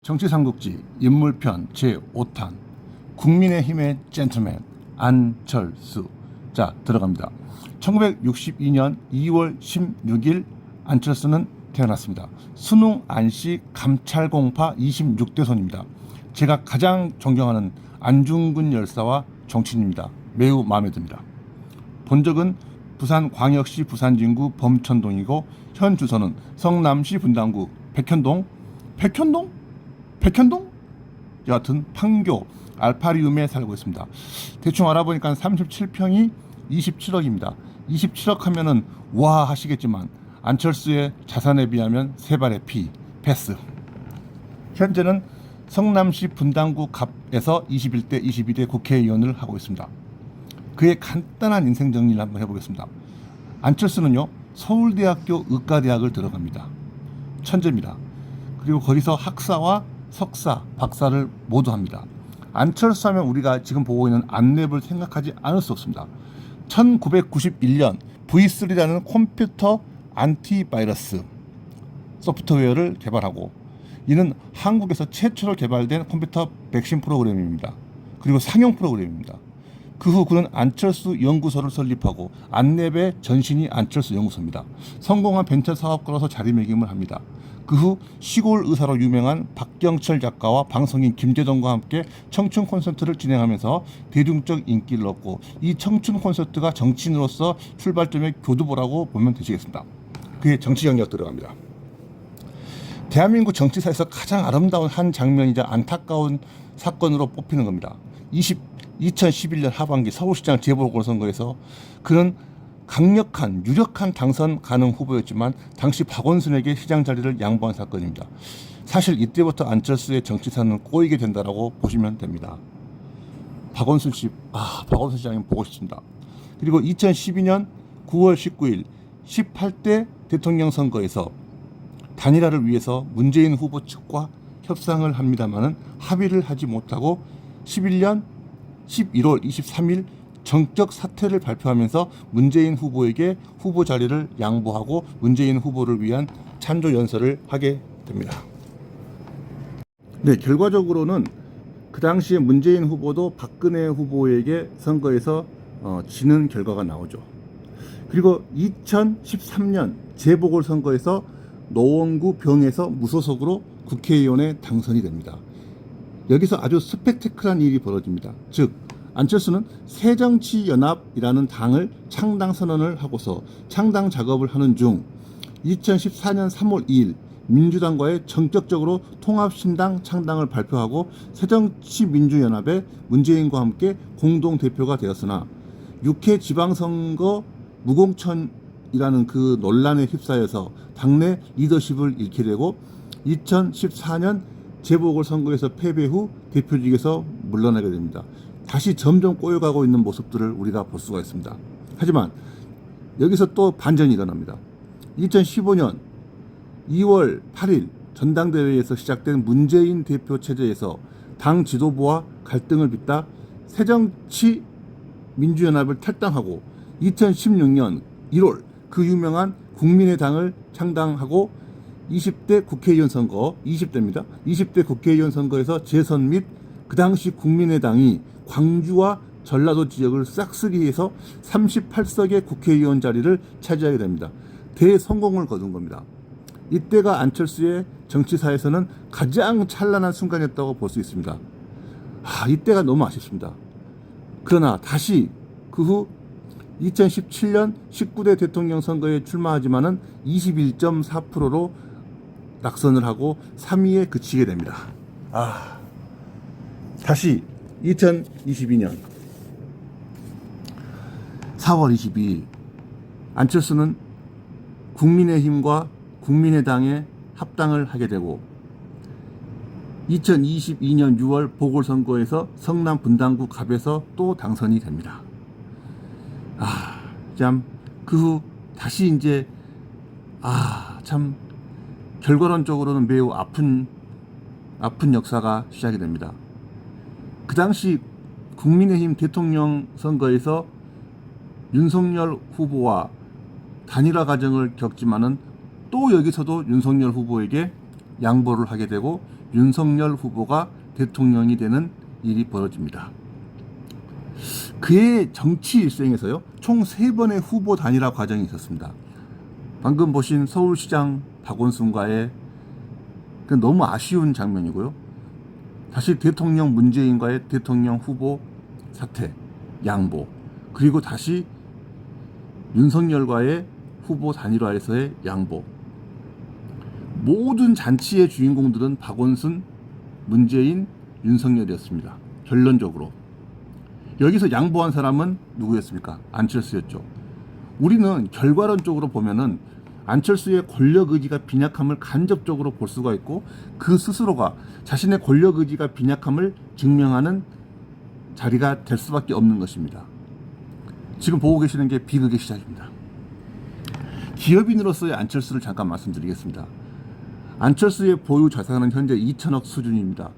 정치삼국지 인물편 제5탄 국민의힘의 젠틀맨 안철수. 자, 들어갑니다. 1962년 2월 16일 안철수는 태어났습니다. 순웅 안씨 감찰공파 26대손입니다. 제가 가장 존경하는 안중근 열사와 정치인입니다. 매우 마음에 듭니다. 본적은 부산광역시 부산진구 범천동이고 현 주소는 성남시 분당구 백현동 여하튼 판교 알파리움에 살고 있습니다. 대충 알아보니까 37평이 27억입니다. 27억 하면은 와 하시겠지만 안철수의 자산에 비하면 세 발의 피, 패스. 현재는 성남시 분당구 갑에서 21대 22대 국회의원을 하고 있습니다. 그의 간단한 인생 정리를 한번 해보겠습니다. 안철수는요, 서울대학교 의과대학을 들어갑니다. 천재입니다. 그리고 거기서 학사와 석사, 박사를 모두 합니다. 안철수 하면 우리가 지금 보고 있는 안랩을 생각하지 않을 수 없습니다. 1991년 V3라는 컴퓨터 안티바이러스 소프트웨어를 개발하고, 이는 한국에서 최초로 개발된 컴퓨터 백신 프로그램입니다. 그리고 상용 프로그램입니다. 그 후 그는 안철수 연구소를 설립하고 안랩의 전신이 안철수 연구소입니다. 성공한 벤처 사업가로서 자리매김을 합니다. 그 후 시골 의사로 유명한 박경철 작가와 방송인 김재동과 함께 청춘 콘서트를 진행하면서 대중적 인기를 얻고, 이 청춘 콘서트가 정치인으로서 출발점의 교두보라고 보면 되시겠습니다. 그의 정치 경력 들어갑니다. 대한민국 정치사에서 가장 아름다운 한 장면이자 안타까운 사건으로 뽑히는 겁니다. 2011년 하반기 서울시장 재보궐선거에서 그는 강력한 유력한 당선 가능 후보였지만 당시 박원순에게 시장 자리를 양보한 사건입니다. 사실 이때부터 안철수의 정치사는 꼬이게 된다라고 보시면 됩니다. 박원순 시장님 보고 싶습니다. 그리고 2012년 9월 19일 18대 대통령 선거에서 단일화를 위해서 문재인 후보 측과 협상을 합니다마는 합의를 하지 못하고 11월 23일 정적 사퇴를 발표하면서 문재인 후보에게 후보 자리를 양보하고 문재인 후보를 위한 찬조 연설을 하게 됩니다. 네, 결과적으로는 그 당시에 문재인 후보도 박근혜 후보에게 선거에서 지는 결과가 나오죠. 그리고 2013년 재보궐선거에서 노원구 병에서 무소속으로 국회의원에 당선이 됩니다. 여기서 아주 스펙테클한 일이 벌어집니다. 즉, 안철수는 새정치연합이라는 당을 창당 선언을 하고서 창당 작업을 하는 중 2014년 3월 2일 민주당과의 전격적으로 통합신당 창당을 발표하고 새정치민주연합의 문재인과 함께 공동대표가 되었으나 6회 지방선거 무공천이라는 그 논란에 휩싸여서 당내 리더십을 잃게 되고 2014년 재보궐선거에서 패배 후 대표직에서 물러나게 됩니다. 다시 점점 꼬여가고 있는 모습들을 우리가 볼 수가 있습니다. 하지만 여기서 또 반전이 일어납니다. 2015년 2월 8일 전당대회에서 시작된 문재인 대표 체제에서 당 지도부와 갈등을 빚다 새정치민주연합을 탈당하고 2016년 1월 그 유명한 국민의당을 창당하고 20대 국회의원 선거, 20대 국회의원 선거에서 재선 및 그 당시 국민의당이 광주와 전라도 지역을 싹쓸이해서 38석의 국회의원 자리를 차지하게 됩니다. 대성공을 거둔 겁니다. 이때가 안철수의 정치사에서는 가장 찬란한 순간이었다고 볼 수 있습니다. 이때가 너무 아쉽습니다. 그러나 다시 그 후 2017년 19대 대통령 선거에 출마하지만은 21.4%로 낙선을 하고 3위에 그치게 됩니다. 다시 2022년 4월 22일 안철수는 국민의힘과 국민의당에 합당을 하게 되고 2022년 6월 보궐선거에서 성남 분당구 갑에서 또 당선이 됩니다. 참 그 후 다시 이제 참 결과론적으로는 매우 아픈 역사가 시작이 됩니다. 그 당시 국민의힘 대통령 선거에서 윤석열 후보와 단일화 과정을 겪지만은 또 여기서도 윤석열 후보에게 양보를 하게 되고 윤석열 후보가 대통령이 되는 일이 벌어집니다. 그의 정치 일생에서요, 총 3번의 후보 단일화 과정이 있었습니다. 방금 보신 서울시장 박원순과의 너무 아쉬운 장면이고요. 다시 대통령 문재인과의 대통령 후보 사퇴, 양보, 그리고 다시 윤석열과의 후보 단일화에서의 양보. 모든 잔치의 주인공들은 박원순, 문재인, 윤석열이었습니다. 결론적으로. 여기서 양보한 사람은 누구였습니까? 안철수였죠. 우리는 결과론적으로 보면은 안철수의 권력 의지가 빈약함을 간접적으로 볼 수가 있고, 그 스스로가 자신의 권력 의지가 빈약함을 증명하는 자리가 될 수밖에 없는 것입니다. 지금 보고 계시는 게 비극의 시작입니다. 기업인으로서의 안철수를 잠깐 말씀드리겠습니다. 안철수의 보유 자산은 현재 2천억 수준입니다.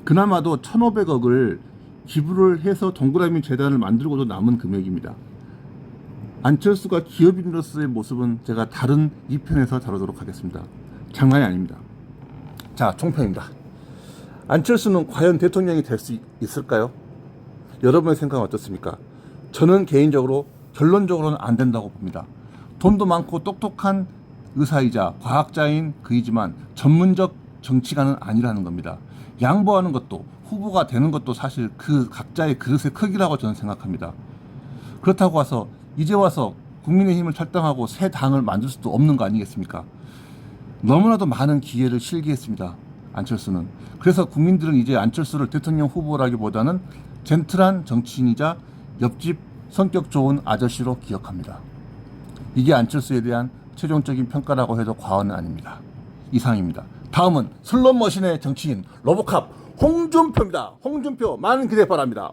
그나마도 1,500억을 기부를 해서 동그라미 재단을 만들고도 남은 금액입니다. 안철수가 기업인으로서의 모습은 제가 다른 2편에서 다루도록 하겠습니다. 장난이 아닙니다. 자, 총평입니다. 안철수는 과연 대통령이 될 수 있을까요? 여러분의 생각은 어떻습니까? 저는 개인적으로 결론적으로는 안 된다고 봅니다. 돈도 많고 똑똑한 의사이자 과학자인 그이지만 전문적 정치가는 아니라는 겁니다. 양보하는 것도 후보가 되는 것도 사실 그 각자의 그릇의 크기라고 저는 생각합니다. 그렇다고 해서 이제 와서 국민의힘을 탈당하고 새 당을 만들 수도 없는 거 아니겠습니까? 너무나도 많은 기회를 실기했습니다. 안철수는. 그래서 국민들은 이제 안철수를 대통령 후보라기보다는 젠틀한 정치인이자 옆집 성격 좋은 아저씨로 기억합니다. 이게 안철수에 대한 최종적인 평가라고 해도 과언은 아닙니다. 이상입니다. 다음은 슬롯머신의 정치인 로보캅 홍준표입니다. 홍준표 많은 기대 바랍니다.